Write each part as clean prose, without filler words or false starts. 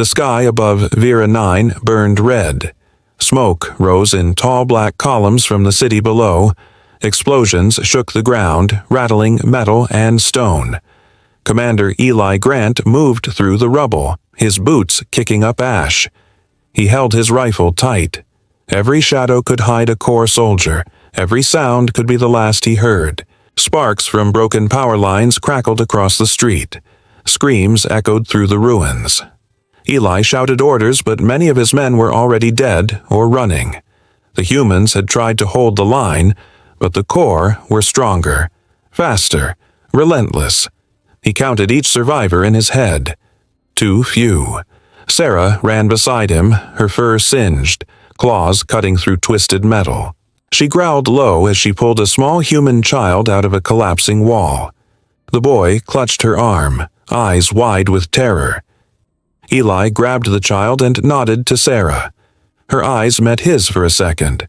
The sky above Vera 9 burned red. Smoke rose in tall black columns from the city below. Explosions shook the ground, rattling metal and stone. Commander Eli Grant moved through the rubble, his boots kicking up ash. He held his rifle tight. Every shadow could hide a Corps soldier. Every sound could be the last he heard. Sparks from broken power lines crackled across the street. Screams echoed through the ruins. Eli shouted orders, but many of his men were already dead or running. The humans had tried to hold the line, but the Corps were stronger, faster, relentless. He counted each survivor in his head. Too few. Sarah ran beside him, her fur singed, claws cutting through twisted metal. She growled low as she pulled a small human child out of a collapsing wall. The boy clutched her arm, eyes wide with terror. Eli grabbed the child and nodded to Sarah. Her eyes met his for a second.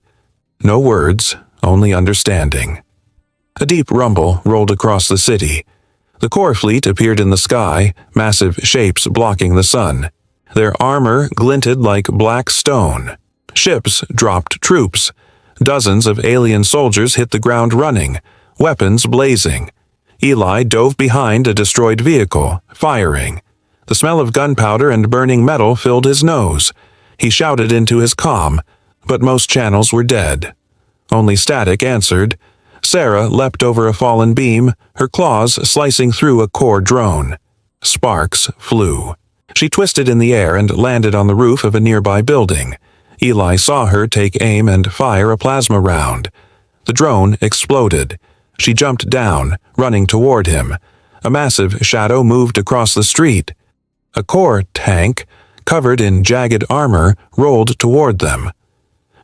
No words, only understanding. A deep rumble rolled across the city. The Corps fleet appeared in the sky, massive shapes blocking the sun. Their armor glinted like black stone. Ships dropped troops. Dozens of alien soldiers hit the ground running, weapons blazing. Eli dove behind a destroyed vehicle, firing. The smell of gunpowder and burning metal filled his nose. He shouted into his comm, but most channels were dead. Only static answered. Sarah leapt over a fallen beam, her claws slicing through a Corps drone. Sparks flew. She twisted in the air and landed on the roof of a nearby building. Eli saw her take aim and fire a plasma round. The drone exploded. She jumped down, running toward him. A massive shadow moved across the street. A Corps tank, covered in jagged armor, rolled toward them.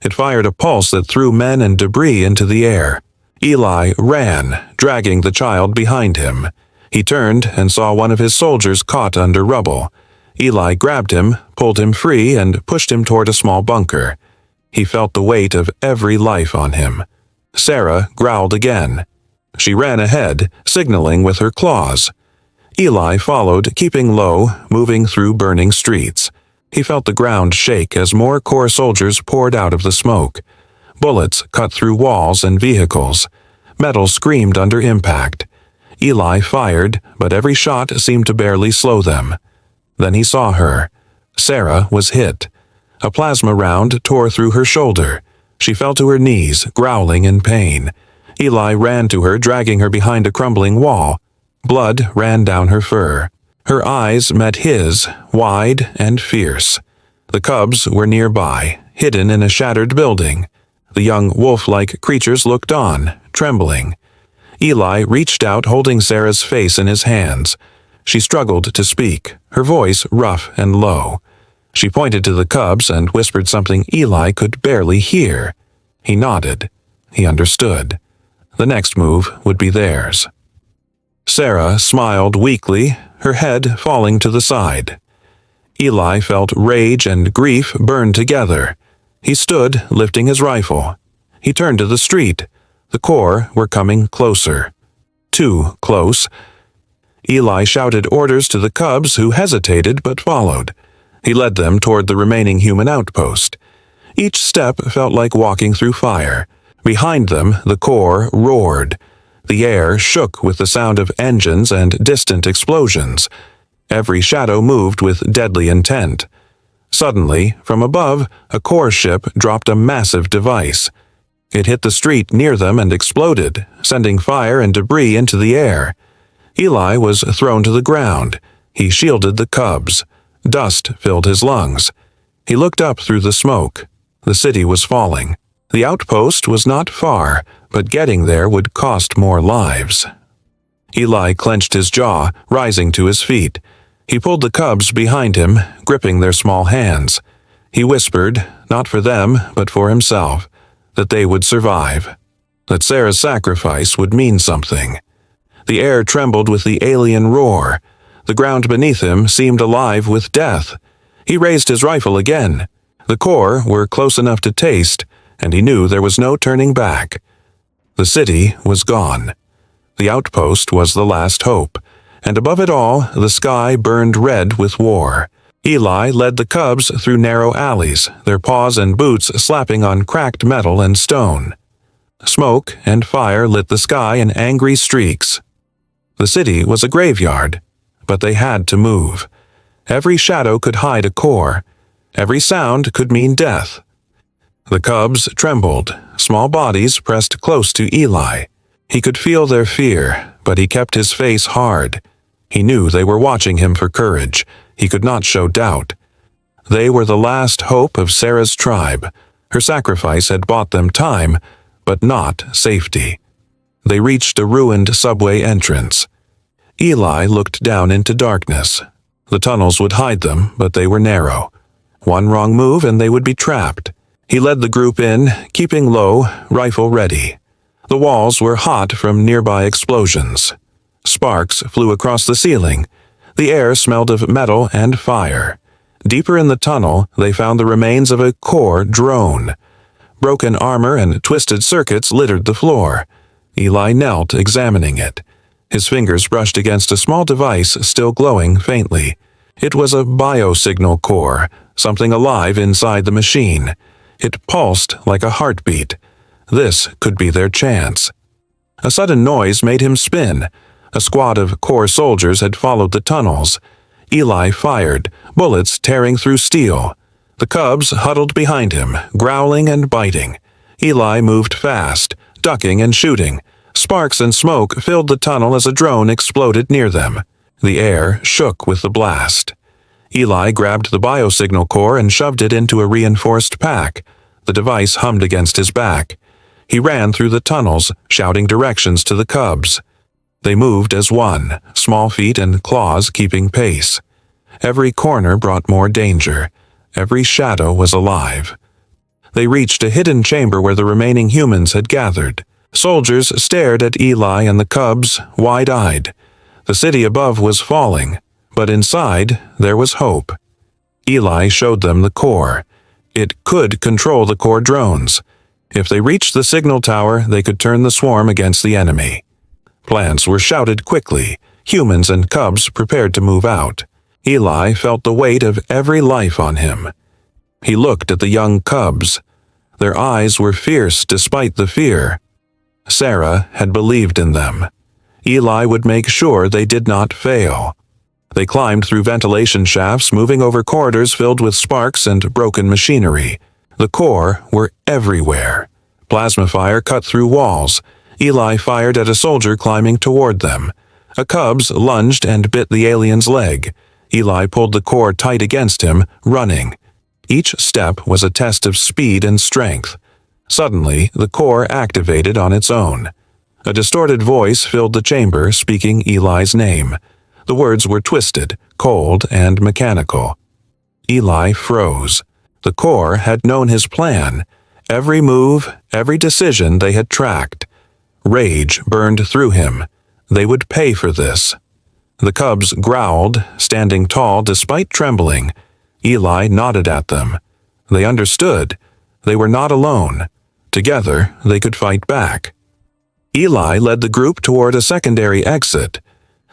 It fired a pulse that threw men and debris into the air. Eli ran, dragging the child behind him. He turned and saw one of his soldiers caught under rubble. Eli grabbed him, pulled him free, and pushed him toward a small bunker. He felt the weight of every life on him. Sarah growled again. She ran ahead, signaling with her claws. Eli followed, keeping low, moving through burning streets. He felt the ground shake as more Corps soldiers poured out of the smoke. Bullets cut through walls and vehicles. Metal screamed under impact. Eli fired, but every shot seemed to barely slow them. Then he saw her. Sarah was hit. A plasma round tore through her shoulder. She fell to her knees, growling in pain. Eli ran to her, dragging her behind a crumbling wall. Blood ran down her fur. Her eyes met his, wide and fierce. The cubs were nearby, hidden in a shattered building. The young wolf-like creatures looked on, trembling. Eli reached out, holding Sarah's face in his hands. She struggled to speak, her voice rough and low. She pointed to the cubs and whispered something Eli could barely hear. He nodded. He understood. The next move would be theirs. Sarah smiled weakly, her head falling to the side. Eli felt rage and grief burn together. He stood, lifting his rifle. He turned to the street. The Corps were coming closer. Too close. Eli shouted orders to the cubs, who hesitated but followed. He led them toward the remaining human outpost. Each step felt like walking through fire. Behind them, the Corps roared. The air shook with the sound of engines and distant explosions. Every shadow moved with deadly intent. Suddenly, from above, a Corps ship dropped a massive device. It hit the street near them and exploded, sending fire and debris into the air. Eli was thrown to the ground. He shielded the cubs. Dust filled his lungs. He looked up through the smoke. The city was falling. The outpost was not far, but getting there would cost more lives. Eli clenched his jaw, rising to his feet. He pulled the cubs behind him, gripping their small hands. He whispered, not for them, but for himself, that they would survive, that Sarah's sacrifice would mean something. The air trembled with the alien roar. The ground beneath him seemed alive with death. He raised his rifle again. The Corps were close enough to taste, and he knew there was no turning back. The city was gone. The outpost was the last hope, and above it all, the sky burned red with war. Eli led the cubs through narrow alleys, their paws and boots slapping on cracked metal and stone. Smoke and fire lit the sky in angry streaks. The city was a graveyard, but they had to move. Every shadow could hide a core. Every sound could mean death. The cubs trembled, small bodies pressed close to Eli. He could feel their fear, but he kept his face hard. He knew they were watching him for courage. He could not show doubt. They were the last hope of Sarah's tribe. Her sacrifice had bought them time, but not safety. They reached a ruined subway entrance. Eli looked down into darkness. The tunnels would hide them, but they were narrow. One wrong move and they would be trapped. He led the group in, keeping low, rifle ready. The walls were hot from nearby explosions. Sparks flew across the ceiling. The air smelled of metal and fire. Deeper in the tunnel, they found the remains of a core drone. Broken armor and twisted circuits littered the floor. Eli knelt, examining it. His fingers brushed against a small device still glowing faintly. It was a biosignal core, something alive inside the machine. It pulsed like a heartbeat. This could be their chance. A sudden noise made him spin. A squad of core soldiers had followed the tunnels. Eli fired, bullets tearing through steel. The cubs huddled behind him, growling and biting. Eli moved fast, ducking and shooting. Sparks and smoke filled the tunnel as a drone exploded near them. The air shook with the blast. Eli grabbed the biosignal core and shoved it into a reinforced pack. The device hummed against his back. He ran through the tunnels, shouting directions to the cubs. They moved as one, small feet and claws keeping pace. Every corner brought more danger. Every shadow was alive. They reached a hidden chamber where the remaining humans had gathered. Soldiers stared at Eli and the cubs, wide-eyed. The city above was falling, but inside there was hope. Eli showed them the core. It could control the core drones. If they reached the signal tower, they could turn the swarm against the enemy. Plans were shouted quickly. Humans and cubs prepared to move out. Eli felt the weight of every life on him. He looked at the young cubs. Their eyes were fierce despite the fear. Sarah had believed in them. Eli would make sure they did not fail. They climbed through ventilation shafts, moving over corridors filled with sparks and broken machinery. The core were everywhere. Plasma fire cut through walls. Eli fired at a soldier climbing toward them. A cubs lunged and bit the alien's leg. Eli pulled the core tight against him, running. Each step was a test of speed and strength. Suddenly, the core activated on its own. A distorted voice filled the chamber, speaking Eli's name. The words were twisted, cold, and mechanical. Eli froze. The core had known his plan. Every move, every decision they had tracked. Rage burned through him. They would pay for this. The cubs growled, standing tall despite trembling. Eli nodded at them. They understood. They were not alone. Together, they could fight back. Eli led the group toward a secondary exit.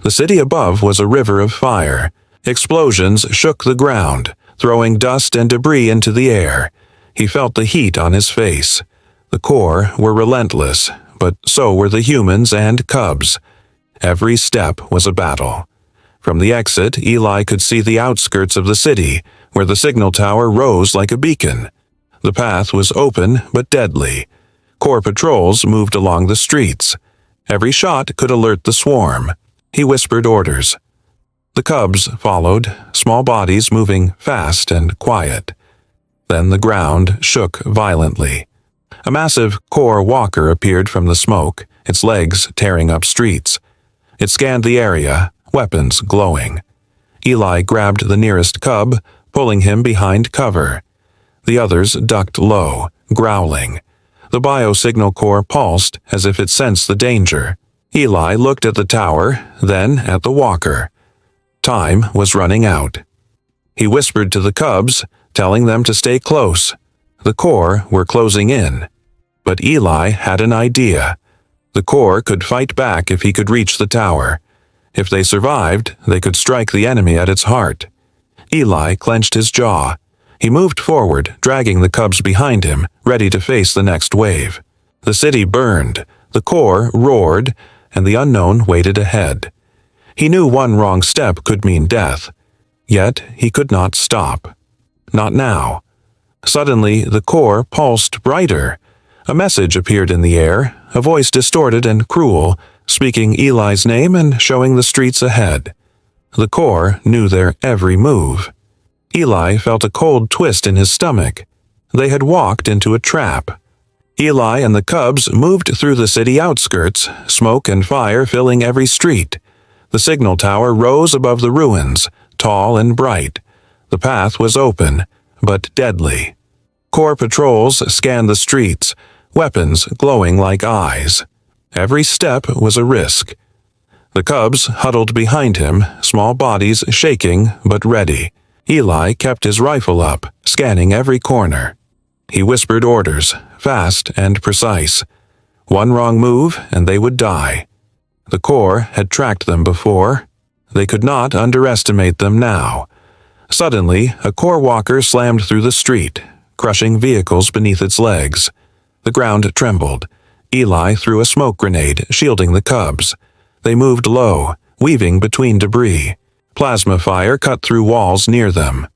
The city above was a river of fire. Explosions shook the ground, throwing dust and debris into the air. He felt the heat on his face. The core were relentless, but so were the humans and cubs. Every step was a battle. From the exit, Eli could see the outskirts of the city, where the signal tower rose like a beacon. The path was open but deadly. Core patrols moved along the streets. Every shot could alert the swarm. He whispered orders. The cubs followed, small bodies moving fast and quiet. Then the ground shook violently. A massive core walker appeared from the smoke, its legs tearing up streets. It scanned the area, weapons glowing. Eli grabbed the nearest cub, pulling him behind cover. The others ducked low, growling. The biosignal core pulsed as if it sensed the danger. Eli looked at the tower, then at the walker. Time was running out. He whispered to the cubs, telling them to stay close. The core were closing in. But Eli had an idea. The core could fight back if he could reach the tower. If they survived, they could strike the enemy at its heart. Eli clenched his jaw. He moved forward, dragging the cubs behind him, ready to face the next wave. The city burned, the core roared, and the unknown waited ahead. He knew one wrong step could mean death. Yet he could not stop. Not now. Suddenly, the core pulsed brighter. A message appeared in the air, a voice distorted and cruel, speaking Eli's name and showing the streets ahead. The core knew their every move. Eli felt a cold twist in his stomach. They had walked into a trap. Eli and the cubs moved through the city outskirts, smoke and fire filling every street. The signal tower rose above the ruins, tall and bright. The path was open, but deadly. Core patrols scanned the streets, weapons glowing like eyes. Every step was a risk. The cubs huddled behind him, small bodies shaking but ready. Eli kept his rifle up, scanning every corner. He whispered orders, fast and precise. One wrong move and they would die. The core had tracked them before. They could not underestimate them now. Suddenly, a core walker slammed through the street, crushing vehicles beneath its legs. The ground trembled. Eli threw a smoke grenade, shielding the cubs. They moved low, weaving between debris. Plasma fire cut through walls near them.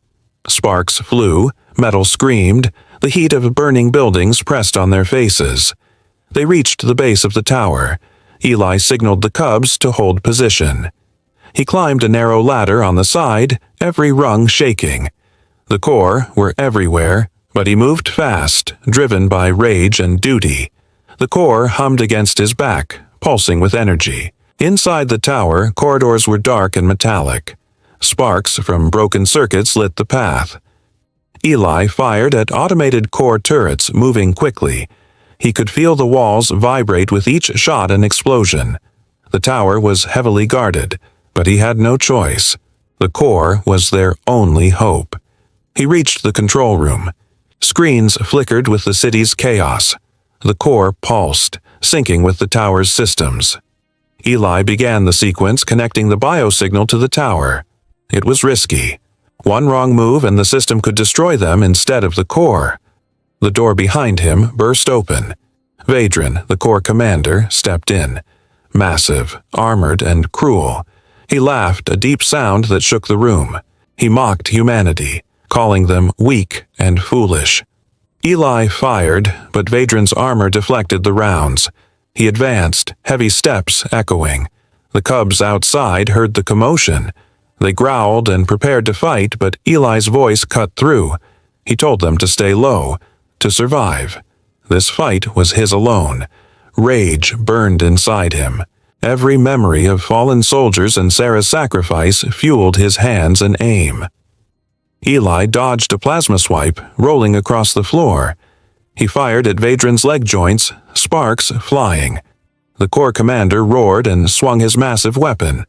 Sparks flew, metal screamed, the heat of burning buildings pressed on their faces. They reached the base of the tower. Eli signaled the cubs to hold position. He climbed a narrow ladder on the side, every rung shaking. The core were everywhere, but he moved fast, driven by rage and duty. The core hummed against his back, pulsing with energy. Inside the tower, corridors were dark and metallic. Sparks from broken circuits lit the path. Eli fired at automated core turrets moving quickly. He could feel the walls vibrate with each shot and explosion. The tower was heavily guarded, but he had no choice. The core was their only hope. He reached the control room. Screens flickered with the city's chaos. The core pulsed, syncing with the tower's systems. Eli began the sequence connecting the biosignal to the tower. It was risky. One wrong move and the system could destroy them instead of the core. The door behind him burst open. Vadran, the core commander, stepped in. Massive, armored, and cruel. He laughed, a deep sound that shook the room. He mocked humanity, calling them weak and foolish. Eli fired, but Vadran's armor deflected the rounds. He advanced, heavy steps echoing. The cubs outside heard the commotion. They growled and prepared to fight, but Eli's voice cut through. He told them to stay low, to survive. This fight was his alone. Rage burned inside him. Every memory of fallen soldiers and Sarah's sacrifice fueled his hands and aim. Eli dodged a plasma swipe, rolling across the floor. He fired at Vadran's leg joints, sparks flying. The core commander roared and swung his massive weapon.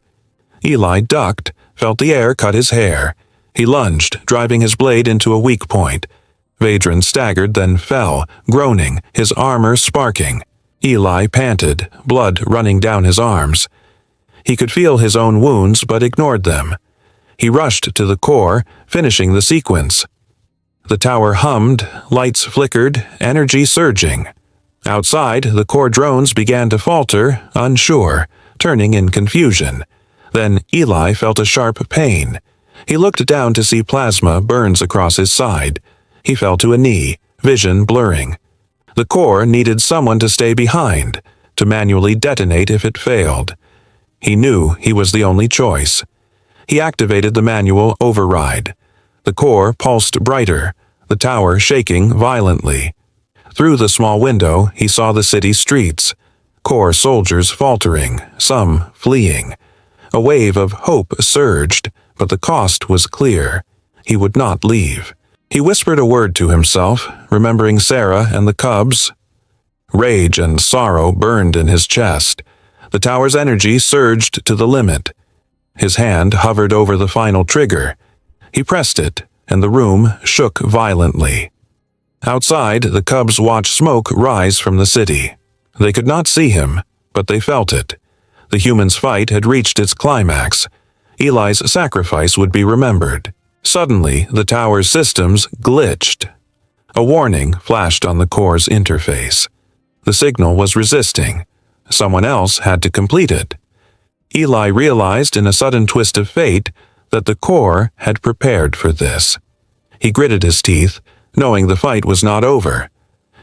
Eli ducked, felt the air cut his hair. He lunged, driving his blade into a weak point. Vadran staggered, then fell, groaning, his armor sparking. Eli panted, blood running down his arms. He could feel his own wounds, but ignored them. He rushed to the core, finishing the sequence. The tower hummed, lights flickered, energy surging. Outside, the core drones began to falter, unsure, turning in confusion. Then Eli felt a sharp pain. He looked down to see plasma burns across his side. He fell to a knee, vision blurring. The core needed someone to stay behind, to manually detonate if it failed. He knew he was the only choice. He activated the manual override. The core pulsed brighter, the tower shaking violently. Through the small window, he saw the city streets. Core soldiers faltering, some fleeing. A wave of hope surged, but the cost was clear. He would not leave. He whispered a word to himself, remembering Sarah and the cubs. Rage and sorrow burned in his chest. The tower's energy surged to the limit. His hand hovered over the final trigger. He pressed it, and the room shook violently. Outside, the cubs watched smoke rise from the city. They could not see him, but they felt it. The humans' fight had reached its climax. Eli's sacrifice would be remembered. Suddenly, the tower's systems glitched. A warning flashed on the core's interface. The signal was resisting. Someone else had to complete it. Eli realized in a sudden twist of fate that the core had prepared for this. He gritted his teeth, knowing the fight was not over.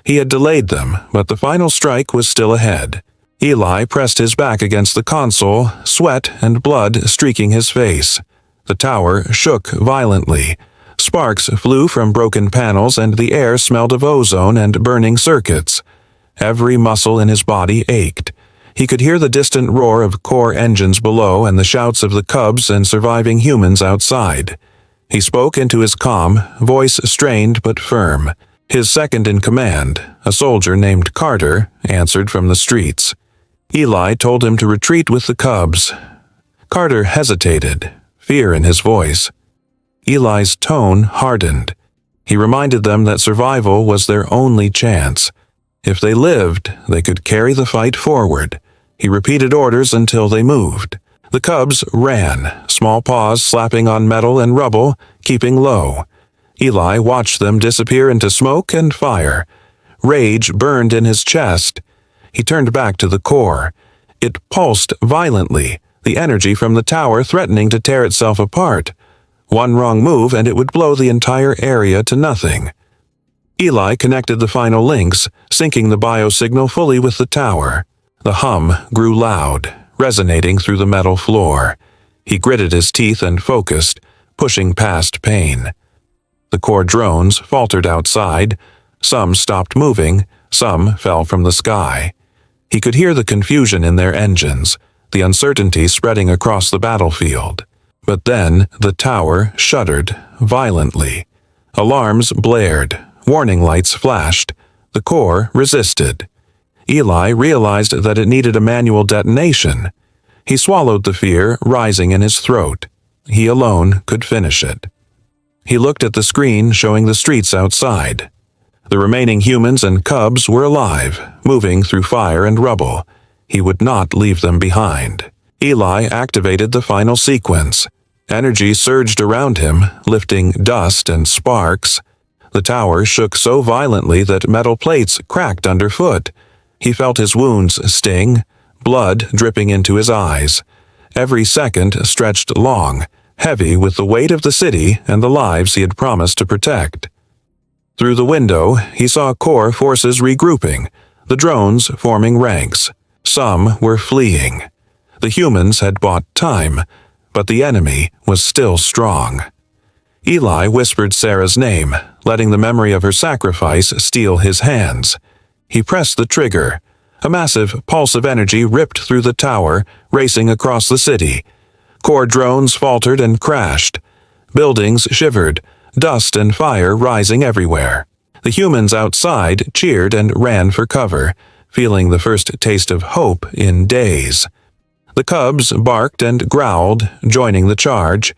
He had delayed them, but the final strike was still ahead. Eli pressed his back against the console, sweat and blood streaking his face. The tower shook violently. Sparks flew from broken panels and the air smelled of ozone and burning circuits. Every muscle in his body ached. He could hear the distant roar of core engines below and the shouts of the cubs and surviving humans outside. He spoke into his comm, voice strained but firm. His second in command, a soldier named Carter, answered from the streets. Eli told him to retreat with the cubs. Carter hesitated, fear in his voice. Eli's tone hardened. He reminded them that survival was their only chance. If they lived, they could carry the fight forward. He repeated orders until they moved. The cubs ran, small paws slapping on metal and rubble, keeping low. Eli watched them disappear into smoke and fire. Rage burned in his chest. He turned back to the core. It pulsed violently, the energy from the tower threatening to tear itself apart. One wrong move and it would blow the entire area to nothing. Eli connected the final links, syncing the biosignal fully with the tower. The hum grew loud, resonating through the metal floor. He gritted his teeth and focused, pushing past pain. The core drones faltered outside. Some stopped moving, some fell from the sky. He could hear the confusion in their engines, the uncertainty spreading across the battlefield. But then the tower shuddered violently. Alarms blared, warning lights flashed. The core resisted. Eli realized that it needed a manual detonation. He swallowed the fear rising in his throat. He alone could finish it. He looked at the screen showing the streets outside. The remaining humans and cubs were alive, moving through fire and rubble. He would not leave them behind. Eli activated the final sequence. Energy surged around him, lifting dust and sparks. The tower shook so violently that metal plates cracked underfoot. He felt his wounds sting, blood dripping into his eyes. Every second stretched long, heavy with the weight of the city and the lives he had promised to protect. Through the window, he saw core forces regrouping, the drones forming ranks. Some were fleeing. The humans had bought time, but the enemy was still strong. Eli whispered Sarah's name, letting the memory of her sacrifice steal his hands. He pressed the trigger. A massive pulse of energy ripped through the tower, racing across the city. Core drones faltered and crashed. Buildings shivered, dust and fire rising everywhere. The humans outside cheered and ran for cover, feeling the first taste of hope in days. The cubs barked and growled, joining the charge.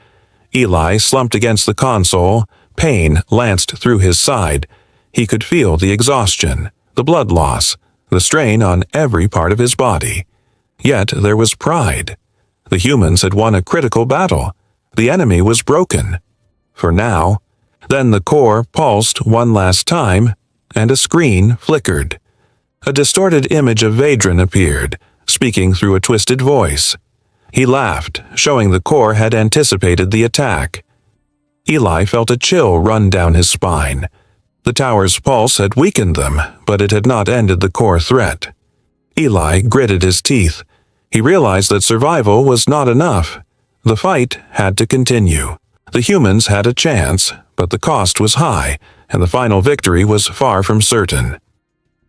Eli slumped against the console. Pain lanced through his side. He could feel the exhaustion, the blood loss, the strain on every part of his body. Yet there was pride. The humans had won a critical battle. The enemy was broken. For now. Then the core pulsed one last time, and a screen flickered. A distorted image of Vadran appeared, speaking through a twisted voice. He laughed, showing the core had anticipated the attack. Eli felt a chill run down his spine. The tower's pulse had weakened them, but it had not ended the core threat. Eli gritted his teeth. He realized that survival was not enough. The fight had to continue. The humans had a chance, but the cost was high, and the final victory was far from certain.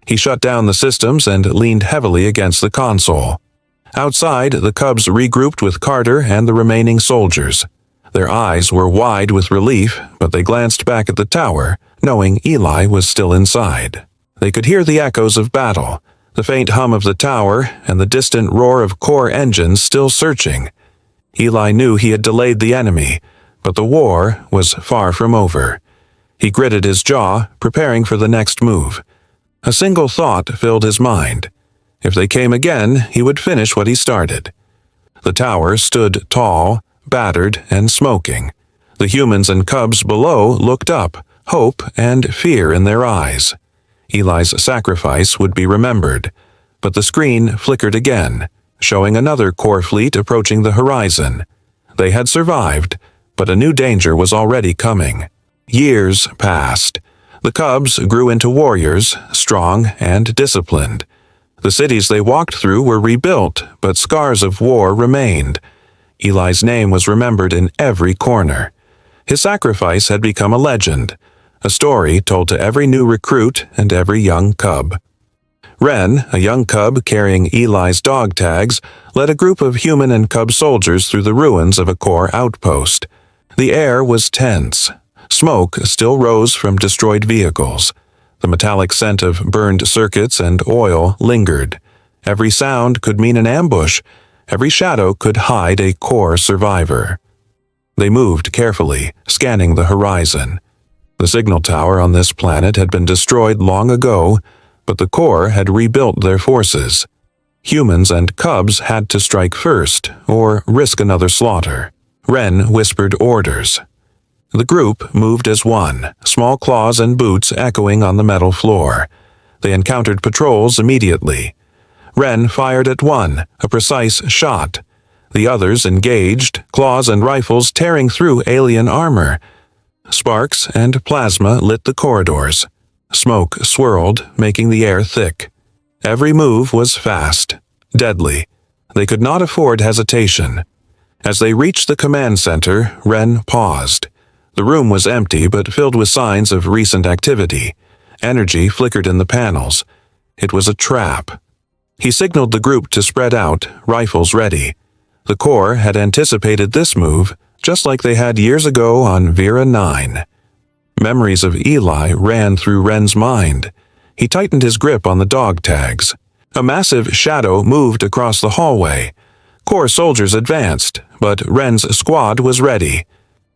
He shut down the systems and leaned heavily against the console. Outside, the cubs regrouped with Carter and the remaining soldiers. Their eyes were wide with relief, but they glanced back at the tower, knowing Eli was still inside. They could hear the echoes of battle, the faint hum of the tower, and the distant roar of core engines still searching. Eli knew he had delayed the enemy, but the war was far from over. He gritted his jaw, preparing for the next move. A single thought filled his mind. If they came again, he would finish what he started. The tower stood tall, battered, and smoking. The humans and cubs below looked up, hope and fear in their eyes. Eli's sacrifice would be remembered, but the screen flickered again, showing another core fleet approaching the horizon. They had survived, but a new danger was already coming. Years passed. The cubs grew into warriors, strong and disciplined. The cities they walked through were rebuilt, but scars of war remained. Eli's name was remembered in every corner. His sacrifice had become a legend, a story told to every new recruit and every young cub. Ren, a young cub carrying Eli's dog tags, led a group of human and cub soldiers through the ruins of a core outpost. The air was tense. Smoke still rose from destroyed vehicles. The metallic scent of burned circuits and oil lingered. Every sound could mean an ambush. Every shadow could hide a core survivor. They moved carefully, scanning the horizon. The signal tower on this planet had been destroyed long ago, but the core had rebuilt their forces. Humans and cubs had to strike first, or risk another slaughter. Ren whispered orders. The group moved as one, small claws and boots echoing on the metal floor. They encountered patrols immediately. Ren fired at one, a precise shot. The others engaged, claws and rifles tearing through alien armor. Sparks and plasma lit the corridors. Smoke swirled, making the air thick. Every move was fast, deadly. They could not afford hesitation. As they reached the command center, Ren paused. The room was empty but filled with signs of recent activity. Energy flickered in the panels. It was a trap. He signaled the group to spread out, rifles ready. The Corps had anticipated this move, just like they had years ago on Vera 9. Memories of Eli ran through Ren's mind. He tightened his grip on the dog tags. A massive shadow moved across the hallway. Corps soldiers advanced, but Ren's squad was ready.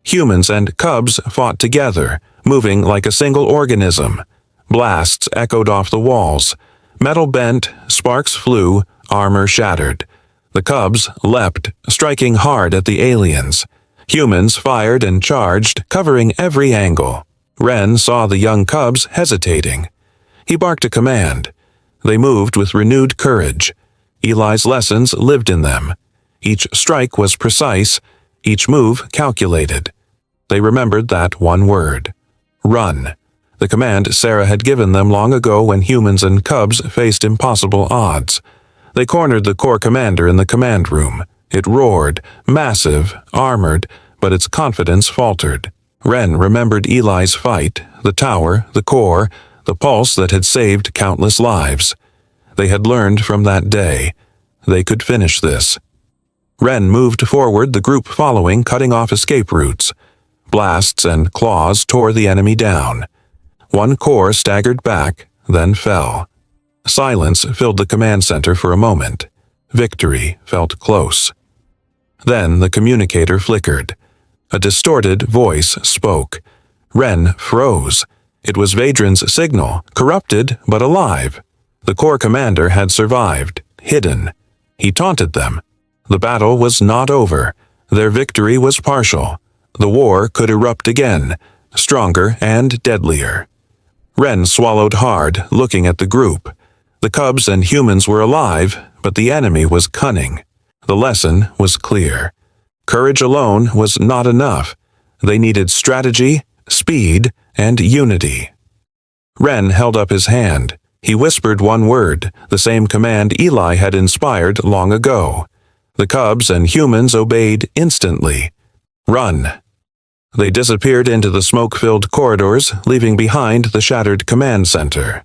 Humans and cubs fought together, moving like a single organism. Blasts echoed off the walls. Metal bent, sparks flew, armor shattered. The cubs leapt, striking hard at the aliens. Humans fired and charged, covering every angle. Ren saw the young cubs hesitating. He barked a command. They moved with renewed courage. Eli's lessons lived in them. Each strike was precise, each move calculated. They remembered that one word. Run. The command Sarah had given them long ago when humans and cubs faced impossible odds. They cornered the Corps commander in the command room. It roared, massive, armored, but its confidence faltered. Ren remembered Eli's fight, the tower, the Corps, the pulse that had saved countless lives. They had learned from that day. They could finish this. Ren moved forward, the group following, cutting off escape routes. Blasts and claws tore the enemy down. One Corps staggered back, then fell. Silence filled the command center for a moment. Victory felt close. Then the communicator flickered. A distorted voice spoke. Ren froze. It was Vadran's signal, corrupted but alive. The Corps commander had survived, hidden. He taunted them. The battle was not over. Their victory was partial. The war could erupt again, stronger and deadlier. Ren swallowed hard, looking at the group. The cubs and humans were alive, but the enemy was cunning. The lesson was clear. Courage alone was not enough. They needed strategy, speed, and unity. Ren held up his hand. He whispered one word, the same command Eli had inspired long ago. The cubs and humans obeyed instantly. Run. They disappeared into the smoke-filled corridors, leaving behind the shattered command center.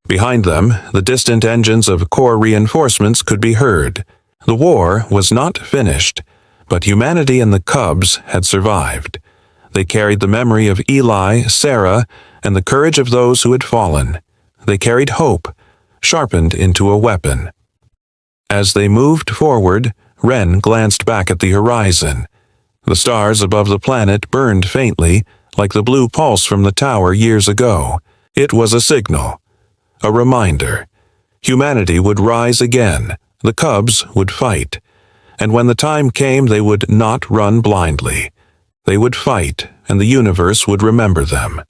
Behind them, the distant engines of Corps reinforcements could be heard. The war was not finished, but humanity and the cubs had survived. They carried the memory of Eli, Sarah, and the courage of those who had fallen. They carried hope, sharpened into a weapon. As they moved forward, Ren glanced back at the horizon. The stars above the planet burned faintly, like the blue pulse from the tower years ago. It was a signal, a reminder. Humanity would rise again, the cubs would fight, and when the time came they would not run blindly. They would fight, and the universe would remember them.